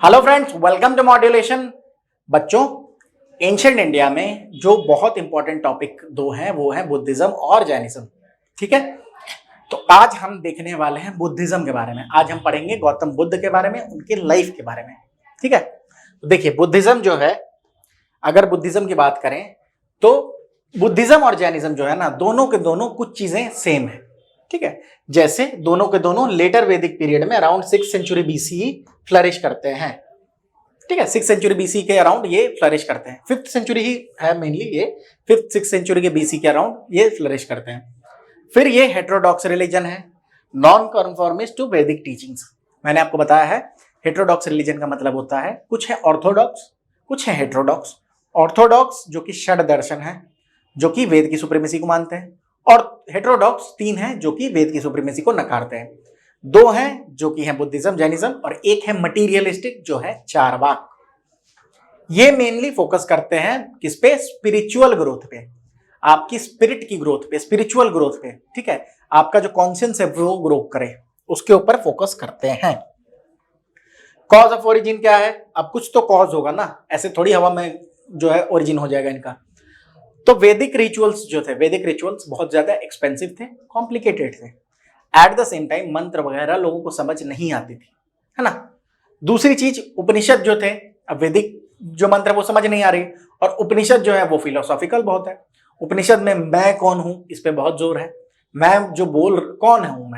Hello friends, welcome to modulation. बच्चों, ancient India में जो बहुत इंपॉर्टेंट टॉपिक दो हैं वो है बुद्धिज्म और जैनिज्म। ठीक है, तो आज हम देखने वाले हैं बुद्धिज्म के बारे में। आज हम पढ़ेंगे गौतम बुद्ध के बारे में, उनकी लाइफ के बारे में। ठीक है, तो देखिए बुद्धिज्म जो है, अगर बुद्धिज्म की बात करें तो बुद्धिज्म और जैनिज्म जो है ना, दोनों के दोनों कुछ चीजें सेम है। ठीक है, जैसे दोनों के दोनों लेटर वैदिक पीरियड में around 6th century BC flourish करते हैं। ठीक है, 6th सेंचुरी बीसी के अराउंड ये फ्लरिश करते हैं। 5th सेंचुरी ही है मेनली, ये 5th 6th सेंचुरी के बीसी के अराउंड ये फ्लरिश करते हैं। फिर ये हेटेरोडॉक्स रिलीजन है, नॉन कन्फॉर्मिस्ट टू वैदिक टीचिंग्स। मैंने आपको बताया है हेटेरोडॉक्स रिलीजन का मतलब होता है कुछ है ऑर्थोडॉक्स, कुछ है हेटेरोडॉक्स। ऑर्थोडॉक्स जो कि षड दर्शन है, जो कि वेद की सुप्रीमेसी को मानते हैं, और हेटेरोडॉक्स 3 है जो कि वेद की सुप्रीमेसी को नकारते हैं। 2 हैं जो कि है बुद्धिज्म जैनिज्म, और एक है मटीरियलिस्टिक जो है चारवाक। ये मेनली फोकस करते हैं किस पे? स्पिरिचुअल ग्रोथ पे, आपकी स्पिरिट की ग्रोथ पे, स्पिरिचुअल ग्रोथ पे। ठीक है, आपका जो कॉन्शियस है वो ग्रो करे, उसके ऊपर फोकस करते हैं। कॉज ऑफ ओरिजिन क्या है? अब कुछ तो कॉज होगा ना, ऐसे थोड़ी हवा में जो है ओरिजिन हो जाएगा इनका। तो वैदिक रिचुअल्स जो थे, वैदिक रिचुअल्स बहुत ज्यादा एक्सपेंसिव थे, कॉम्प्लिकेटेड थे। एट द सेम टाइम मंत्र वगैरह लोगों को समझ नहीं आती थी, है ना। दूसरी चीज, उपनिषद जो थे, अब वैदिक जो मंत्र वो समझ नहीं आ रही, और उपनिषद जो है वो फिलोसॉफिकल बहुत है। उपनिषद में मैं कौन हूं इस पे बहुत जोर है। मैं जो बोल कौन हूं,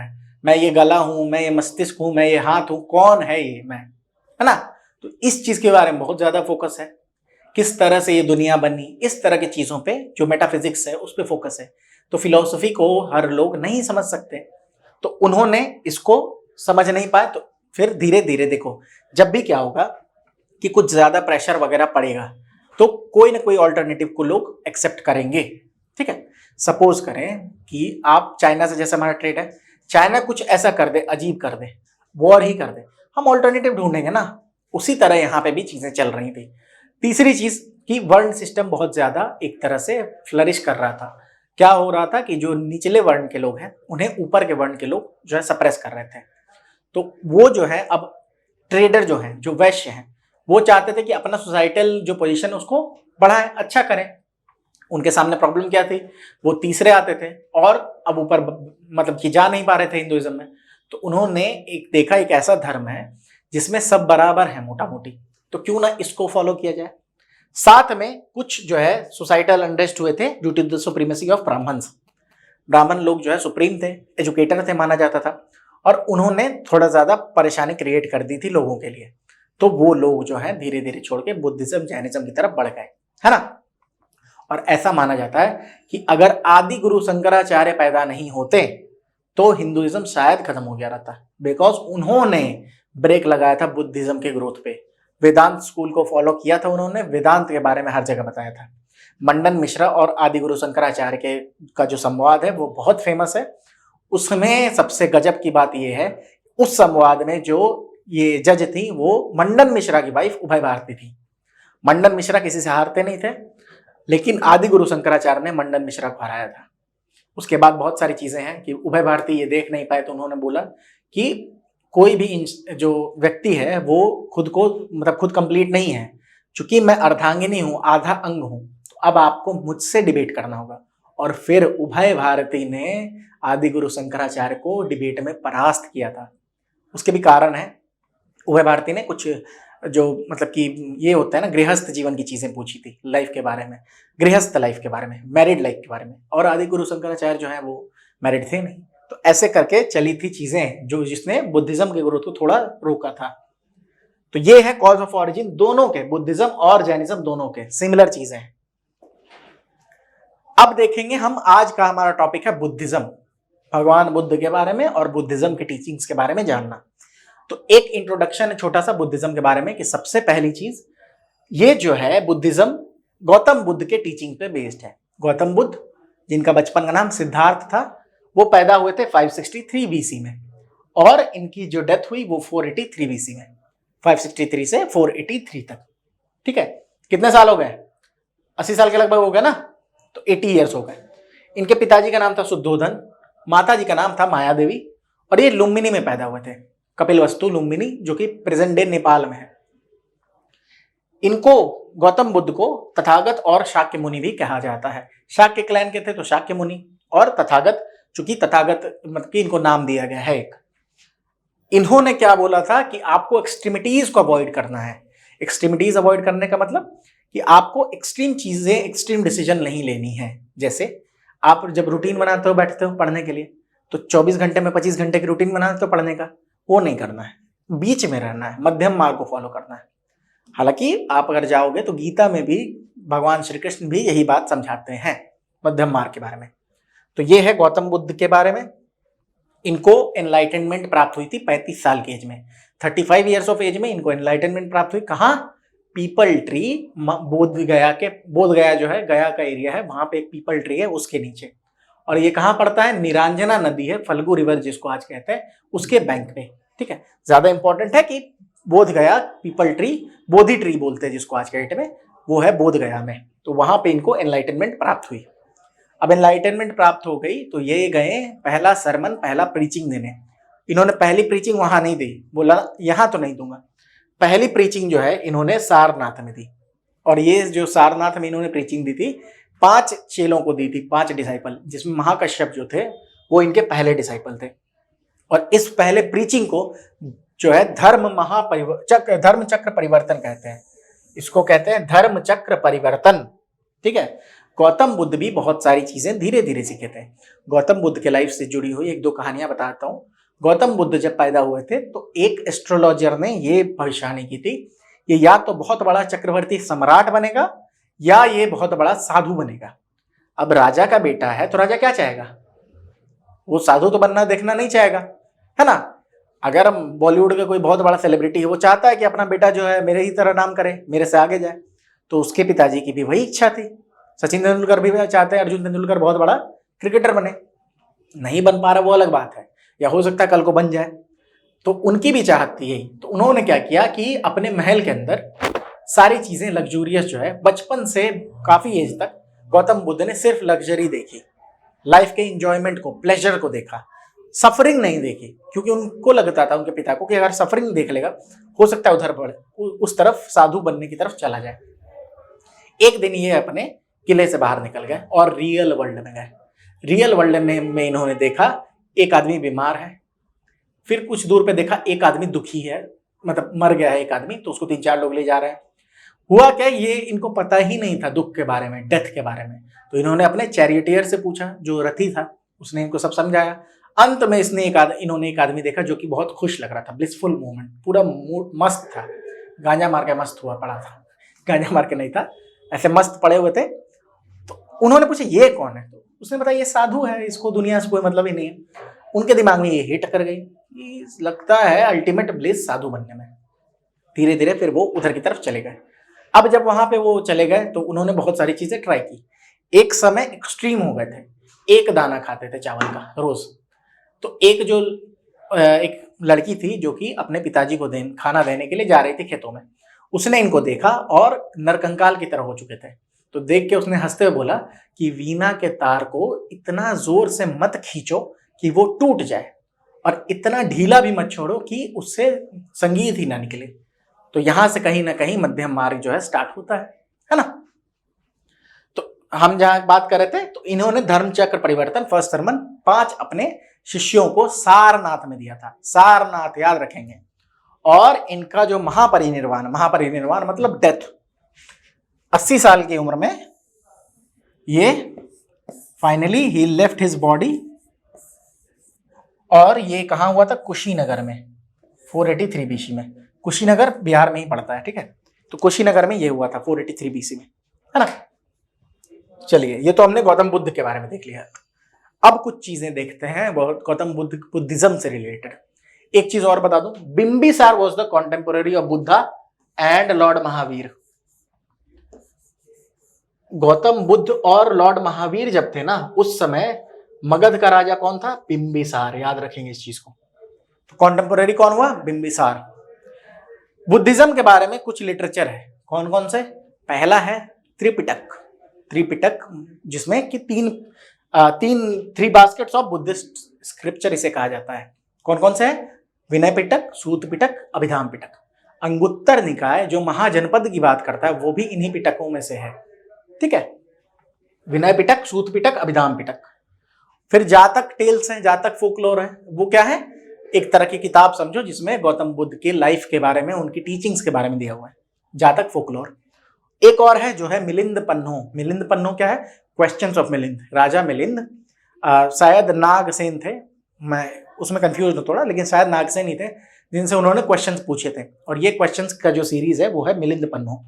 मैं ये गला हूं, मैं ये मस्तिष्क हूं, मैं ये हाथ हूं, कौन है ये मैं, है ना। तो इस चीज के बारे में बहुत ज्यादा फोकस है, किस तरह से ये दुनिया बनी, इस तरह की चीजों पे जो मेटाफिजिक्स है उस पे फोकस है। तो फिलोसफी को हर लोग नहीं समझ सकते, तो उन्होंने इसको समझ नहीं पाए। तो फिर धीरे धीरे देखो, जब भी क्या होगा कि कुछ ज्यादा प्रेशर वगैरह पड़ेगा तो कोई ना कोई ऑल्टरनेटिव को लोग एक्सेप्ट करेंगे। ठीक है, सपोज करें कि आप चाइना से, जैसे हमारा ट्रेड है, चाइना कुछ ऐसा कर दे, अजीब कर दे, वॉर ही कर दे, हम ऑल्टरनेटिव ढूंढेंगे ना। उसी तरह यहाँ पे भी चीजें चल रही थी। तीसरी चीज कि वर्ण सिस्टम बहुत ज्यादा एक तरह से फ्लरिश कर रहा था। क्या हो रहा था कि जो निचले वर्ण के लोग हैं उन्हें ऊपर के वर्ण के लोग जो है सप्रेस कर रहे थे। तो वो जो है, अब ट्रेडर जो है, जो वैश्य हैं, वो चाहते थे कि अपना सोसाइटल जो पोजीशन है उसको बढ़ाएं, अच्छा करें। उनके सामने प्रॉब्लम क्या थी? वो तीसरे आते थे और अब ऊपर मतलब कि जा नहीं पा रहे थे हिंदुइज्म में। तो उन्होंने एक देखा, एक ऐसा धर्म है जिसमें सब बराबर है मोटा मोटी, तो क्यों ना इसको फॉलो किया जाए। साथ में कुछ जो है सोसाइटल अनरेस्ट हुए थे due to the supremacy of Brahmins. ब्राह्मण लोग जो है सुप्रीम थे, एजुकेटर थे माना जाता था, और उन्होंने थोड़ा ज्यादा परेशानी क्रिएट कर दी थी लोगों के लिए। तो वो लोग जो है धीरे धीरे छोड़ के बुद्धिज्म जैनिज्म की तरफ बढ़ गए, है ना। और ऐसा माना जाता है कि अगर आदि गुरु शंकराचार्य पैदा नहीं होते तो हिंदुइज्म शायद खत्म हो गया रहता, बिकॉज उन्होंने ब्रेक लगाया था बुद्धिज्म के ग्रोथ पे। वेदांत स्कूल को फॉलो किया था उन्होंने, वेदांत के बारे में हर जगह बताया था। मंडन मिश्रा और आदि गुरु शंकराचार्य के का जो संवाद है वो बहुत फेमस है। उसमें सबसे गजब की बात यह है, उस संवाद में जो ये जज थी वो मंडन मिश्रा की वाइफ उभय भारती थी। मंडन मिश्रा किसी से हारते नहीं थे, लेकिन आदि गुरु शंकराचार्य ने मंडन मिश्रा को हराया था। उसके बाद बहुत सारी चीजें हैं कि उभय भारती ये देख नहीं पाए, तो उन्होंने बोला कि कोई भी जो व्यक्ति है वो खुद को मतलब खुद कंप्लीट नहीं है, चूंकि मैं अर्धांगिनी हूं, आधा अंग हूं, तो अब आपको मुझसे डिबेट करना होगा। और फिर उभय भारती ने आदि गुरु शंकराचार्य को डिबेट में परास्त किया था। उसके भी कारण है, उभय भारती ने कुछ जो मतलब कि ये होता है ना, गृहस्थ जीवन की चीजें पूछी थी, लाइफ के बारे में, गृहस्थ लाइफ के बारे में, मैरिड लाइफ के बारे में, और आदि गुरु शंकराचार्य जो है वो मैरिड थे नहीं। तो ऐसे करके चली थी चीजें जो जिसने बुद्धिज्म के ग्रोथ को थोड़ा रोका था। तो ये है कॉज ऑफ ऑरिजिन दोनों के, बुद्धिज्म और जैनिज्म दोनों के सिमिलर चीजें हैं। अब देखेंगे हम, आज का हमारा टॉपिक है बुद्धिज्म, भगवान बुद्ध के बारे में और बुद्धिज्म के टीचिंग्स के बारे में जानना। तो एक इंट्रोडक्शन है छोटा सा बुद्धिज्म के बारे में, कि सबसे पहली चीज ये जो है बुद्धिज्म गौतम बुद्ध के टीचिंग पे बेस्ड है। गौतम बुद्ध, जिनका बचपन का नाम सिद्धार्थ था, वो पैदा हुए थे 563 बीसी में, और इनकी जो डेथ हुई वो 483 बीसी में, 563 से 483 तक। ठीक है, कितने साल हो गए? 80 साल के लगभग हो गए ना, तो 80 ईयर्स हो गए। इनके पिताजी का नाम था शुद्धोधन, माता जी का नाम था माया देवी, और ये लुम्बिनी में पैदा हुए थे, कपिलवस्तु लुम्बिनी, जो कि प्रेजेंट डे नेपाल में है। इनको, गौतम बुद्ध को तथागत और शाक्य मुनि भी कहा जाता है। शाक्य क्लैन के थे तो शाक्य मुनि, और तथागत, चूंकि तथागत मतलब कि इनको नाम दिया गया है एक। इन्होंने क्या बोला था कि आपको एक्सट्रीमिटीज को अवॉइड करना है। एक्सट्रीमिटीज अवॉइड करने का मतलब कि आपको एक्सट्रीम चीजें, एक्सट्रीम डिसीजन नहीं लेनी है। जैसे आप जब रूटीन बनाते हो, बैठते हो पढ़ने के लिए, तो 24 घंटे में 25 घंटे की रूटीन बनाते हो पढ़ने का, वो नहीं करना है। बीच में रहना है, मध्यम मार्ग को फॉलो करना है। हालांकि आप अगर जाओगे तो गीता में भी भगवान श्री कृष्ण भी यही बात समझाते हैं मध्यम मार्ग के बारे में। तो ये है गौतम बुद्ध के बारे में। इनको एनलाइटनमेंट प्राप्त हुई थी 35 साल की एज में, 35 ईयर्स ऑफ एज में इनको एनलाइटनमेंट प्राप्त हुई। कहाँ? पीपल ट्री, बोध गया जो है, गया का एरिया है, वहां पे एक पीपल ट्री है, उसके नीचे। और ये कहाँ पड़ता है? निरांजना नदी है, फल्गु रिवर जिसको आज कहते हैं, उसके बैंक पे। ठीक है, ज्यादा इंपॉर्टेंट है कि बोध गया पीपल ट्री, बोधि ट्री बोलते हैं जिसको आज के डेट में, वो है बोध गया में। तो वहां पे इनको एनलाइटनमेंट प्राप्त हुई। अब एनलाइटनमेंट प्राप्त हो गई तो ये गए पहला सरमन, पहला प्रीचिंग देने। इन्होंने पहली प्रीचिंग वहां नहीं दी, बोला यहां तो नहीं दूंगा। पहली प्रीचिंग जो है इन्होंने सारनाथ में दी। और ये जो सारनाथ में इन्होंने प्रीचिंग दी थी, 5 चेलों को दी थी, 5 डिसाइपल, जिसमें महाकश्यप जो थे वो इनके पहले डिसाइपल थे। और इस पहले प्रीचिंग को जो है धर्म चक्र परिवर्तन कहते हैं। इसको कहते हैं धर्म चक्र परिवर्तन। ठीक है, गौतम बुद्ध भी बहुत सारी चीजें धीरे धीरे सीखे थे। गौतम बुद्ध के लाइफ से जुड़ी हुई 1-2 कहानियां बताता हूं। गौतम बुद्ध जब पैदा हुए थे तो एक एस्ट्रोलॉजर ने ये भविष्यवाणी की थी, ये या तो बहुत बड़ा चक्रवर्ती सम्राट बनेगा या ये बहुत बड़ा साधु बनेगा। अब राजा का बेटा है तो राजा क्या चाहेगा? वो साधु तो बनना देखना नहीं चाहेगा, है ना। अगर बॉलीवुड का कोई बहुत बड़ा सेलिब्रिटी है, वो चाहता है कि अपना बेटा जो है मेरे ही तरह नाम करे, मेरे से आगे जाए। तो उसके पिताजी की भी वही इच्छा थी। सचिन तेंदुलकर भी चाहते हैं अर्जुन तेंदुलकर बहुत बड़ा क्रिकेटर बने। नहीं बन पा रहा वो अलग बात है, या हो सकता है कल को बन जाए। तो उनकी भी चाहत थी यही। तो उन्होंने क्या किया कि अपने महल के अंदर सारी चीजें लग्जूरियस जो है, बचपन से काफी एज तक गौतम बुद्ध ने सिर्फ लग्जरी देखी, लाइफ के इंजॉयमेंट को, प्लेजर को देखा, सफरिंग नहीं देखी। क्योंकि उनको लगता था, उनके पिता को, कि अगर सफरिंग देख लेगा हो सकता है उधर बढ़े, उस तरफ साधु बनने की तरफ चला जाए। एक दिन ये अपने किले से बाहर निकल गए और रियल वर्ल्ड में गए। रियल वर्ल्ड में इन्होंने देखा एक आदमी बीमार है, फिर कुछ दूर पे देखा एक आदमी दुखी है, मतलब मर गया है एक आदमी, तो उसको 3-4 लोग ले जा रहे हैं। हुआ क्या, ये इनको पता ही नहीं था दुख के बारे में, डेथ के बारे में। तो इन्होंने अपने चैरियटियर से पूछा, जो रथी था, उसने इनको सब समझाया। अंत में इन्होंने एक आदमी देखा जो कि बहुत खुश लग रहा था, ब्लिसफुल मोमेंट, पूरा मूड मस्त था, गांजा मार के मस्त हुआ पड़ा था। गांजा मार के नहीं था, ऐसे मस्त पड़े हुए थे। तो उन्होंने पूछा ये कौन है? तो उसने बताया ये साधु है, इसको दुनिया से कोई मतलब ही नहीं है। उनके दिमाग में ये हिट कर गई कि लगता है अल्टीमेट ब्लिस साधु बनने में। धीरे धीरे फिर वो उधर की तरफ चले गए। अब जब वहां पे वो चले गए तो उन्होंने बहुत सारी चीजें ट्राई की। एक समय एक्सट्रीम हो गए थे, एक दाना खाते थे चावल का रोज। तो एक लड़की थी जो कि अपने पिताजी को खाना देने के लिए जा रही थी खेतों में। उसने इनको देखा और नरकंकाल की तरह हो चुके थे। तो देख के उसने हंसते हुए बोला कि वीणा के तार को इतना जोर से मत खींचो कि वो टूट जाए, और इतना ढीला भी मत छोड़ो कि उससे संगीत ही ना निकले। तो यहां से कहीं ना कहीं मध्यम मार्ग जो है स्टार्ट होता है ना। तो हम जहां बात कर रहे थे, तो इन्होंने धर्म चक्र परिवर्तन, फर्स्ट सरमन, 5 अपने शिष्यों को सारनाथ में दिया था। सारनाथ याद रखेंगे। और इनका जो महापरिनिर्वाण मतलब डेथ, 80 साल की उम्र में ये finally he left his body. और ये कहां हुआ था? कुशीनगर में, 483 बीसी में। कुशीनगर बिहार में ही पड़ता है, ठीक है। तो कुशीनगर में ये हुआ था 483 बीसी में, है ना। चलिए, ये तो हमने गौतम बुद्ध के बारे में देख लिया। अब कुछ चीजें देखते हैं गौतम बुद्धिज्म से रिलेटेड। एक चीज और बता दूं, Bimbisara was the contemporary of Buddha and lord Mahavir. Gautam Buddha और लॉर्ड महावीर जब थे ना, उस समय मगध का राजा कौन था? बिंबिसार। याद रखेंगे इस चीज को। तो कॉन्टेम्पोररी कौन हुआ? बिंबिसार। बुद्धिज्म के बारे में कुछ लिटरेचर है, कौन कौन से? पहला है त्रिपिटक, जिसमें कि three baskets of Buddhist scripture इसे कहा जाता है। कौन कौन से है? विनय पिटक, सूत पिटक, अभिधाम पिटक। अंगुत्तर निकाय जो महाजनपद की बात करता है वो भी इन्हीं पिटकों में से है। ठीक है, विनय पिटक, सूत पिटक, अभिधाम पिटक। फिर जातक टेल्स हैं, जातक फोकलोर है। वो क्या है? एक तरह की किताब समझो जिसमें गौतम बुद्ध के लाइफ के बारे में, उनकी टीचिंग्स के बारे में दिया हुआ है, जातक फोकलोर। एक और है जो है मिलिंद पन्नो। मिलिंद पन्नो क्या है? Questions of Milinda. राजा मिलिंद शायद नागसेन थे, मैं उसमें कंफ्यूज हूं थोड़ा, लेकिन शायद नागसेन ही थे जिनसे उन्होंने क्वेश्चंस पूछे थे। और ये क्वेश्चंस का जो सीरीज है वो है मिलिंद पन्नो।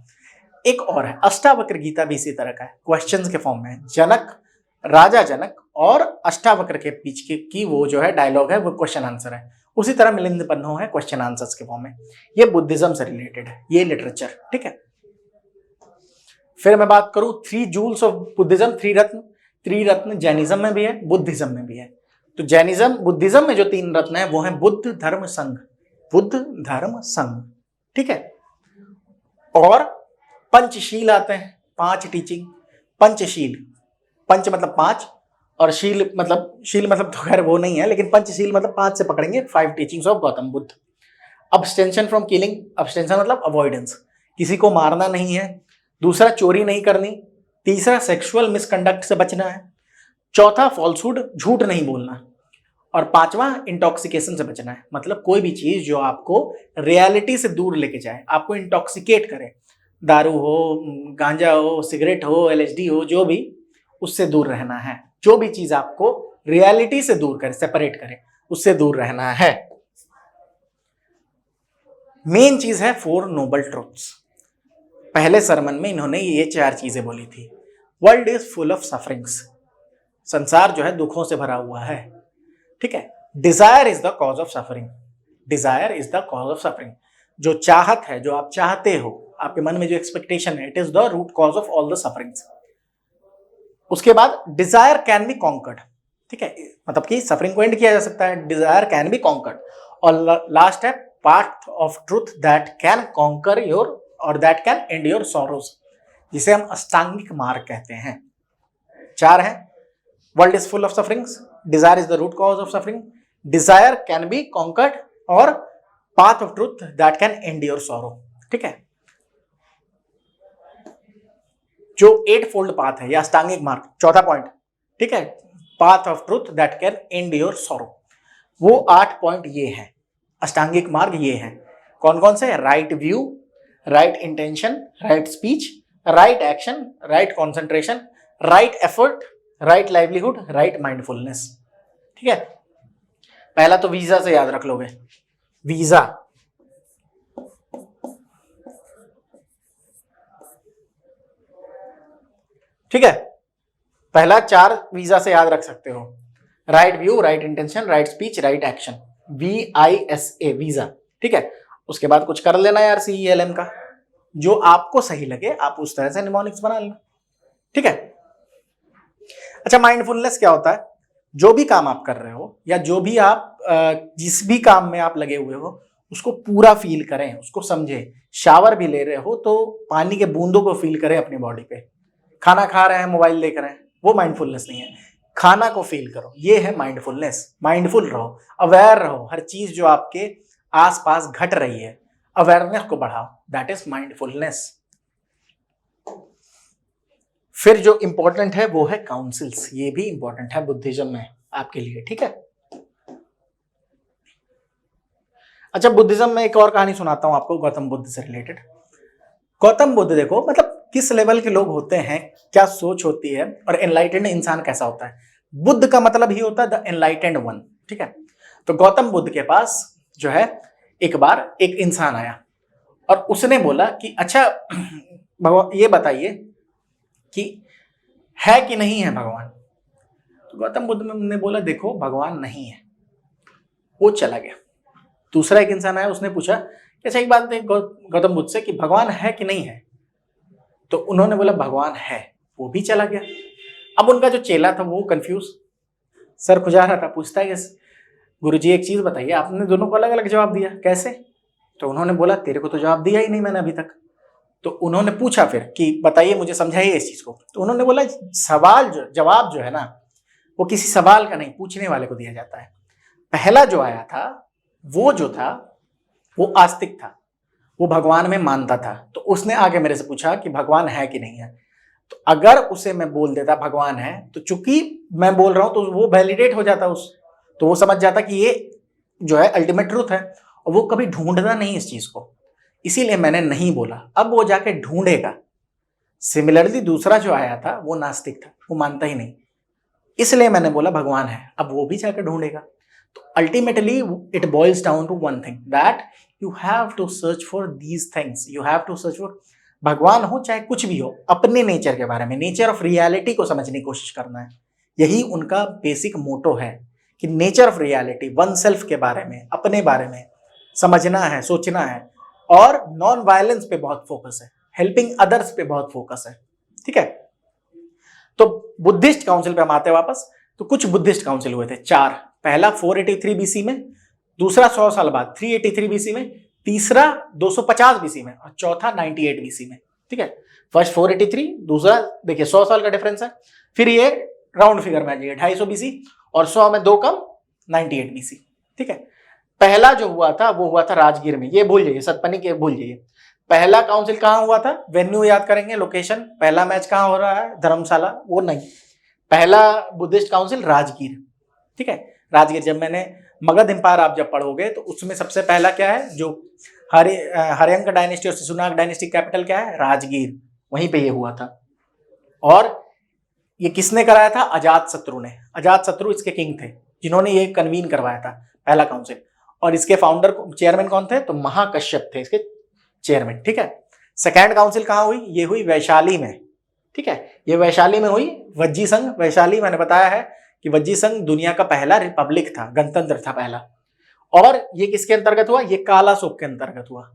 एक और है अष्टावक्र गीता, भी इसी तरह का है, क्वेश्चंस के फॉर्म में। जनक, राजा जनक और अष्टावक्र के बीच की वो जो है डायलॉग है, वो क्वेश्चन आंसर है। उसी तरह मिलिंद पन्नो है क्वेश्चन आंसर्स के फॉर्म में। ये बुद्धिज्म से रिलेटेड है, ये लिटरेचर। ठीक है, फिर मैं बात करूं three jewels of Buddhism, Triratna Jainism में भी है, बुद्धिज्म में भी है। तो जैनिज्म, बुद्धिज्म में जो 3 रत्न है वो है बुद्ध धर्म संघ, बुद्ध धर्म संघ। ठीक है, और पंचशील आते हैं, 5 टीचिंग। पंचशील, पंच मतलब 5 और शील मतलब तो खैर वो नहीं है, लेकिन पंचशील मतलब 5 से पकड़ेंगे, 5 teachings of Gautam Buddha. Abstention from killing, abstention मतलब अवॉइडेंस, किसी को मारना नहीं है। दूसरा चोरी नहीं करनी। तीसरा सेक्सुअल मिसकंडक्ट से बचना है। चौथा फॉल्सहुड, झूठ नहीं बोलना। और 5वां इंटॉक्सिकेशन से बचना है, मतलब कोई भी चीज जो आपको रियलिटी से दूर लेके जाए, आपको इंटॉक्सिकेट करे, दारू हो, गांजा हो, सिगरेट हो, एलएसडी हो, जो भी, उससे दूर रहना है। जो भी चीज आपको रियलिटी से दूर करे, सेपरेट करे, उससे दूर रहना है। मेन चीज है 4 नोबल ट्रुथ्स। पहले सरमन में इन्होंने ये 4 चीजें बोली थी। World is full of sufferings, संसार जो है दुखों से भरा हुआ है। ठीक है, Dzire is the cause of suffering, Dzire is the cause of suffering. जो चाहत है, जो आप चाहते हो, आपके मन में जो एक्सपेक्टेशन है, it is the root cause of all the sufferings. उसके बाद डिजायर कैन बी कॉन्कर्ड। ठीक है, मतलब कि सफरिंग को एंड किया जा सकता है, डिजायर कैन बी कॉन्कर्ड। और लास्ट है path of truth that can conquer your और that can end your sorrows, जिसे हम अष्टांगिक मार्ग कहते हैं। 4 है, world is full of sufferings, desire is the root cause of suffering, desire can be conquered और path of truth that can end your sorrow. ठीक है, जो 8 फोल्ड पाथ है या अष्टांगिक मार्ग, चौथा पॉइंट। ठीक है, path of truth that can end your sorrow, वो 8 पॉइंट ये है, अष्टांगिक मार्ग ये है। कौन कौन से? Right view, right intention, right speech, right action, right concentration, right effort, right livelihood, right mindfulness. ठीक है, पहला तो वीजा से याद रख लोगे, वीजा। ठीक है, पहला 4 वीजा से याद रख सकते हो, right view, right intention, right speech, right action, VISA, visa. ठीक है, उसके बाद कुछ कर लेना यार CELM का, जो आपको सही लगे आप उस तरह से निमोनिक्स बना लेना। ठीक है, अच्छा, माइंडफुलनेस क्या होता है? जो भी काम आप कर रहे हो या जो भी आप जिस भी काम में आप लगे हुए हो, उसको पूरा फील करें, उसको समझें। शावर भी ले रहे हो तो पानी के बूंदों को फील करें अपनी बॉडी पे। खाना खा रहे हैं, मोबाइल देख रहे हैं, वो माइंडफुलनेस नहीं है। खाना को फील करो, ये है माइंडफुलनेस। माइंडफुल रहो, अवेयर रहो, हर चीज जो आपके आसपास घट रही है, अवेयरनेस को बढ़ाओ, दैट इज माइंडफुलनेस। फिर जो इंपॉर्टेंट है वो है काउंसिल्स, ये भी इंपॉर्टेंट है बुद्धिज्म में आपके लिए। ठीक है, अच्छा, बुद्धिज्म में एक और कहानी सुनाता हूं आपको गौतम बुद्ध से रिलेटेड। गौतम बुद्ध देखो, मतलब किस लेवल के लोग होते हैं, क्या सोच होती है, और एनलाइटेंड इंसान कैसा होता है। बुद्ध का मतलब ही होता है द एनलाइटेंड वन। ठीक है, तो गौतम बुद्ध के पास जो है एक बार एक इंसान आया और उसने बोला कि अच्छा भगवान ये बताइए कि है कि नहीं है भगवान। तो गौतम बुद्ध ने बोला देखो भगवान नहीं है, वो चला गया। दूसरा एक इंसान आया, उसने पूछा कि अच्छा एक बात है गौतम बुद्ध से कि भगवान है कि नहीं है। तो उन्होंने बोला भगवान है, वो भी चला गया। अब उनका जो चेला था वो कंफ्यूज, सर खुजा रहा था, पूछता है कि गुरुजी एक चीज बताइए, आपने दोनों को अलग अलग जवाब दिया, कैसे? तो उन्होंने बोला तेरे को तो जवाब दिया ही नहीं मैंने अभी तक। तो उन्होंने पूछा फिर कि बताइए मुझे समझाइए इस चीज को। तो उन्होंने बोला सवाल जवाब जो है ना, वो किसी सवाल का नहीं, पूछने वाले को दिया जाता है। पहला जो आया था वो जो था वो आस्तिक था, वो भगवान में मानता था, तो उसने आके मेरे से पूछा कि भगवान है कि नहीं है। तो अगर उसे मैं बोल देता भगवान है, तो चूंकि मैं बोल रहा हूं तो वो वैलिडेट हो जाता, तो वो समझ जाता कि ये जो है अल्टीमेट ट्रूथ है, और वो कभी ढूंढता नहीं इस चीज को, इसीलिए मैंने नहीं बोला। अब वो जाके ढूंढेगा। सिमिलरली दूसरा जो आया था वो नास्तिक था, वो मानता ही नहीं, इसलिए मैंने बोला भगवान है, अब वो भी जाकर ढूंढेगा। तो ultimately it boils down to one thing, that you have to search for these things, you have to search for, भगवान हो चाहे कुछ भी हो, अपने नेचर के बारे में, नेचर ऑफ रियलिटी को समझने की कोशिश करना है। यही उनका बेसिक मोटो है कि nature of reality, one self के बारे में, अपने बारे में समझना है, सोचना है, और नॉन वायलेंस पे बहुत फोकस है, हेल्पिंग अदर्स पे बहुत फोकस है। ठीक है, तो बुद्धिस्ट काउंसिल पे हम आते हैं वापस। तो कुछ बुद्धिस्ट काउंसिल हुए थे, 4। पहला 483 बीसी में, दूसरा 100 साल बाद 383 बीसी में, तीसरा 250 बीसी में, और चौथा 98 बीसी में। ठीक है, फर्स्ट 483, दूसरा देखिए 100 साल का डिफरेंस है, फिर ये राउंड फिगर में आ जाइए 250 बीसी, और 100 में 2 कम 98 बीसी। ठीक है, पहला जो हुआ था वो हुआ था राजगीर में, ये भूल जाइए, सतपनी के भूल जाइए। पहला काउंसिल कहां हुआ था, वेन्यू याद करेंगे, लोकेशन, पहला मैच कहां हो रहा है, धर्मशाला, वो नहीं, पहला बुद्धिस्ट काउंसिल राजगीर। ठीक है, राजगीर, जब मैंने मगध एम्पायर आप जब पढ़ोगे तो उसमें सबसे पहला क्या है, जो हर्यंक डायनेस्टी और शिशुनाग डायनेस्टी कैपिटल क्या है, राजगीर, वहीं पे ये हुआ था। और ये किसने कराया था, अजात शत्रु ने। अजात शत्रु इसके किंग थे, जिन्होंने ये कन्वीन करवाया था पहला काउंसिल, और इसके फाउंडर चेयरमैन कौन थे, तो महाकश्यप थे इसके चेयरमैन। ठीक है, सेकेंड काउंसिल कहां हुई, ये हुई वैशाली में। ठीक है, ये वैशाली में हुई, वज्जी संघ वैशाली, मैंने बताया है कि वज्जी संघ दुनिया का पहला रिपब्लिक था, गणतंत्र था पहला। और ये किसके अंतर्गत हुआ, ये काला शोक के अंतर्गत हुआ,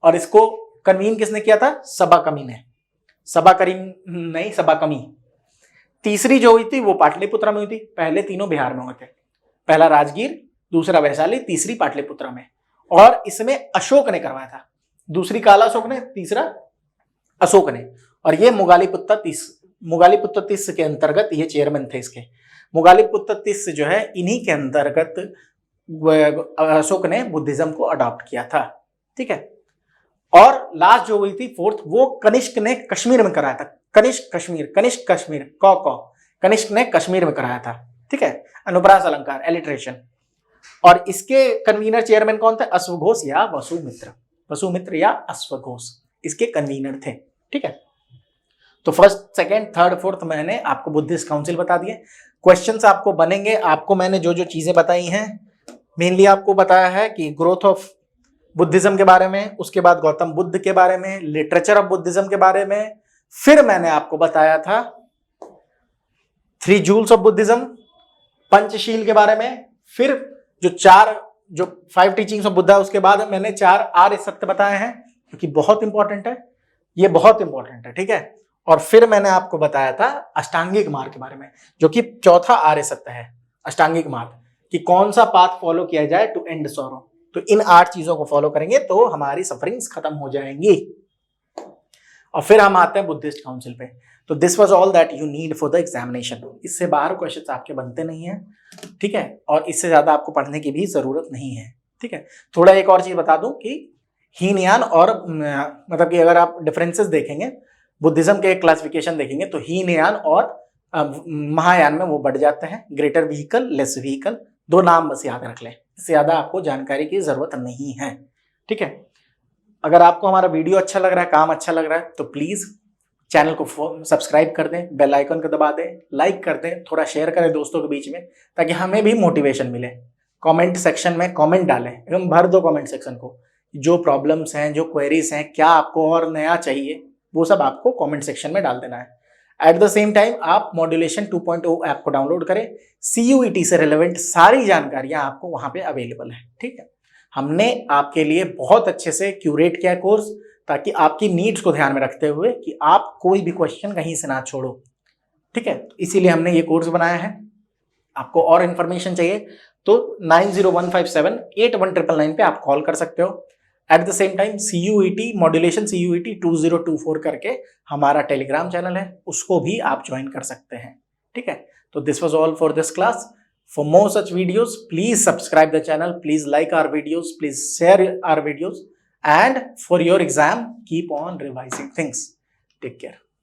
और इसको कन्वीन किसने किया था, सबा कमी ने, सबा करीम नहीं, सबा कमी। तीसरी जो हुई थी वो पाटलिपुत्रा में हुई थी, पहले तीनों बिहार में हुए थे, पहला राजगीर, दूसरा वैशाली, तीसरी पाटलिपुत्रा में, और इसमें अशोक ने करवाया था, दूसरी काला अशोक ने, तीसरा अशोक ने। और ये मुगालिपुत्र तीस के अंतर्गत ये चेयरमैन थे इसके। मुगालिपुत्र तीस जो है, इन्हीं के अंतर्गत अशोक ने बुद्धिज्म को अडॉप्ट किया था। ठीक है, और लास्ट जो हुई थी फोर्थ, वो कनिष्क ने कश्मीर में कराया था, कनिष्क कश्मीर कनिष्क ने कश्मीर में कराया था। ठीक है, अनुप्रास अलंकार, एलिट्रेशन। और इसके कन्वीनर चेयरमैन कौन थे, अश्वघोष या वसुमित्र या अश्वघोष, इसके कन्वीनर थे। ठीक है, तो फर्स्ट, सेकंड, थर्ड, फोर्थ मैंने आपको बुद्धिस्ट काउंसिल बता दिए। क्वेश्चंस आपको बनेंगे, आपको मैंने जो जो चीजें बताई हैं, मेनली आपको बताया है कि ग्रोथ ऑफ बुद्धिज्म के बारे में, उसके बाद गौतम बुद्ध के बारे में, लिटरेचर ऑफ बुद्धिज्म के बारे में, फिर मैंने आपको बताया था 3 जूल्स ऑफ बुद्धिज्म, पंचशील के बारे में, फिर जो 5 टीचिंग्स ऑफ बुद्धा, उसके बाद मैंने 4 आर्य सत्य बताए हैं, क्योंकि बहुत इंपॉर्टेंट है, ये बहुत इंपॉर्टेंट है। ठीक है, और फिर मैंने आपको बताया था अष्टांगिक मार्ग के बारे में, जो कि चौथा आर्य सत्य है, अष्टांगिक मार्ग, कि कौन सा पाथ फॉलो किया जाए टू एंड सॉरो। तो इन 8 चीजों को फॉलो करेंगे तो हमारी सफरिंग्स खत्म हो जाएंगी। और फिर हम आते हैं बुद्धिस्ट काउंसिल पे। तो this was all that you need for the examination. इससे बाहर क्वेश्चंस आपके बनते नहीं है। ठीक है, और इससे ज्यादा आपको पढ़ने की भी जरूरत नहीं है। ठीक है, थोड़ा एक और चीज बता दूं कि हीनयान और मतलब कि अगर आप डिफरेंसेस देखेंगे, बुद्धिज्म के क्लासिफिकेशन देखेंगे, तो हीनयान और महायान में वो बढ़ जाते हैं, ग्रेटर व्हीकल, लेस व्हीकल, 2 नाम बस याद रख लें, इससे ज्यादा आपको जानकारी की जरूरत नहीं है। ठीक है, अगर आपको हमारा वीडियो अच्छा लग रहा है, काम अच्छा लग रहा है, तो प्लीज चैनल को सब्सक्राइब कर दें, बेल आइकन को दबा दें, लाइक कर दें, थोड़ा शेयर करें दोस्तों के बीच में, ताकि हमें भी मोटिवेशन मिले। कमेंट सेक्शन में कमेंट डालें, एकदम भर दो कमेंट सेक्शन को, जो प्रॉब्लम्स हैं, जो क्वेरीज हैं, क्या आपको और नया चाहिए, वो सब आपको कमेंट सेक्शन में डाल देना है। एट द सेम टाइम आप मॉड्यूलेशन 2.0 ऐप को डाउनलोड करें, CUET से रिलेवेंट सारी जानकारियां आपको वहां पे अवेलेबल है। ठीक है, हमने आपके लिए बहुत अच्छे से क्यूरेट किया कोर्स, ताकि आपकी नीड्स को ध्यान में रखते हुए कि आप कोई भी क्वेश्चन कहीं से ना छोड़ो। ठीक है, इसीलिए हमने ये कोर्स बनाया है। आपको और इन्फॉर्मेशन चाहिए तो 9015781999 पे आप कॉल कर सकते हो। At the same time CUET modulation CUET 2024 करके हमारा टेलीग्राम चैनल है, उसको भी आप ज्वाइन कर सकते हैं। ठीक है, तो this was all for this class. For more such videos, please subscribe the channel, please like our videos, please share our videos, and for your exam keep on revising things. Take care.